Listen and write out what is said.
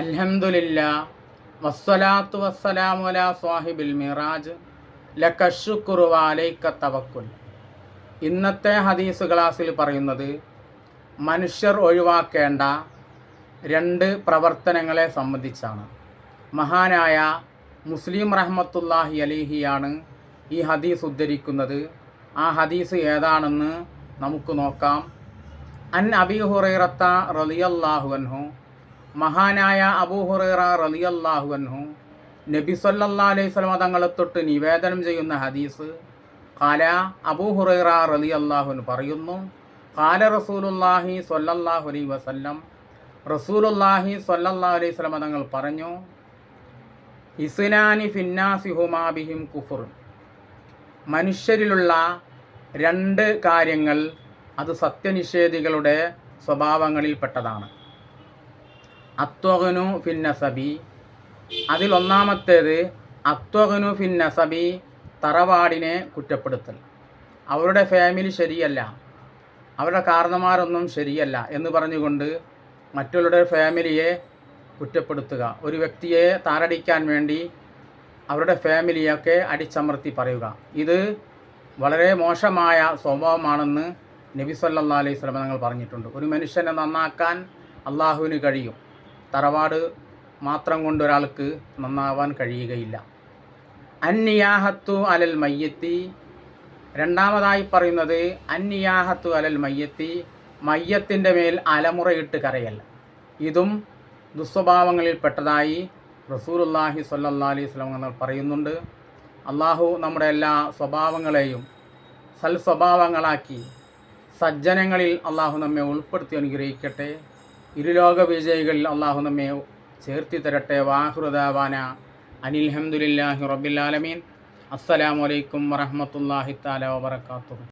അൽഹംദുലില്ലാ വസ്സലാത്തു വസ്സലാമു അലാ സ്വാഹിബിൽ മിറാജ് ലക്കശുക്റു വഅലൈക തവക്കുൽ. ഇന്നത്തെ ഹദീസ് ക്ലാസ്സിൽ പറയുന്നത് മനുഷ്യർ ഒഴിവാക്കേണ്ട 2 പ്രവർത്തനങ്ങളെ സംബന്ധിച്ചാണ്. മഹാനായ മുസ്ലിം റഹ്മത്തുള്ളാഹി അലൈഹിയാണ് ഈ ഹദീസ് ഉദ്ധരിക്കുന്നത്. ആ ഹദീസ് ഏതാണെന്ന് നമുക്ക് നോക്കാം. അൻ അബീ ഹുറൈറത്ത റളിയല്ലാഹു അൻഹു, മഹാനായ അബൂ ഹുറൈറ റളിയല്ലാഹു അൻഹു നബി സല്ലല്ലാഹു അലൈഹി വസല്ലം തങ്ങളെ തൊട്ട് നിവേദനം ചെയ്യുന്ന ഹദീസ്. ഖാല, അബൂ ഹുറൈറ റളിയല്ലാഹു അൻഹു പറയുന്നു, ഖാല റസൂലുള്ളാഹി സ്വല്ലല്ലാഹു അലൈഹി വസല്ലം, റസൂലുള്ളാഹി സ്വല്ലല്ലാഹു അലൈഹി വസല്ലം തങ്ങൾ പറഞ്ഞു, ഇസ്നാനി ഫിന്നാസി ഹുമാ ബിഹിം കുഫർ. മനുഷ്യരിലുള്ള 2 കാര്യങ്ങൾ അത് സത്യനിഷേധികളുടെ സ്വഭാവങ്ങളിൽപ്പെട്ടതാണ്. അത്വഗ്നു ഫിൻ നസബി, അതിൽ ഒന്നാമത്തേത് അത്വഗ്നു ഫിൻ നസബി, തറവാടിനെ കുറ്റപ്പെടുത്തൽ. അവരുടെ ഫാമിലി ശരിയല്ല, അവരുടെ കാരണന്മാരൊന്നും ശരിയല്ല എന്ന് പറഞ്ഞുകൊണ്ട് മറ്റുള്ളവരുടെ ഫാമിലിയെ കുറ്റപ്പെടുത്തുക. ഒരു വ്യക്തിയെ താറടിക്കാൻ വേണ്ടി അവരുടെ ഫാമിലിയൊക്കെ അടിച്ചമർത്തി പറയുക. ഇത് വളരെ മോശമായ സ്വഭാവമാണെന്ന് നബി സല്ലല്ലാഹു അലൈഹി വസല്ലം തങ്ങൾ പറഞ്ഞിട്ടുണ്ട്. ഒരു മനുഷ്യനെ നന്നാക്കാൻ അള്ളാഹുവിന് കഴിയും. തറവാട് മാത്രം കൊണ്ട് ഒരാൾക്ക് നന്നാവാൻ കഴിയുകയില്ല. അന്നിയാഹത്തു അലൽ മയ്യത്തി, രണ്ടാമതായി പറയുന്നത് അന്നിയാഹത്തു അലൽ മയ്യത്തി, മയ്യത്തിൻ്റെ മേൽ അലമുറയിട്ട് കരയൽ. ഇതും ദുസ്വഭാവങ്ങളിൽപ്പെട്ടതായി റസൂലുള്ളാഹി സ്വല്ലല്ലാഹു അലൈഹി വസല്ലം തങ്ങൾ പറയുന്നുണ്ട്. അള്ളാഹു നമ്മുടെ എല്ലാ സ്വഭാവങ്ങളെയും സൽസ്വഭാവങ്ങളാക്കി സജ്ജനങ്ങളിൽ അള്ളാഹു നമ്മെ ഉൾപ്പെടുത്തി അനുഗ്രഹിക്കട്ടെ. ഇരുലോക വിജയികളിൽ അള്ളാഹു നമ്മെ ചേർത്തി തരട്ടെ. വാഹിറു ദഅവാന അനിൽ ഹംദുലില്ലാഹി റബ്ബിൽ ആലമീൻ. അസ്സലാമു അലൈക്കും വറഹ്മത്തുള്ളാഹി തആല വബറകാതുഹു.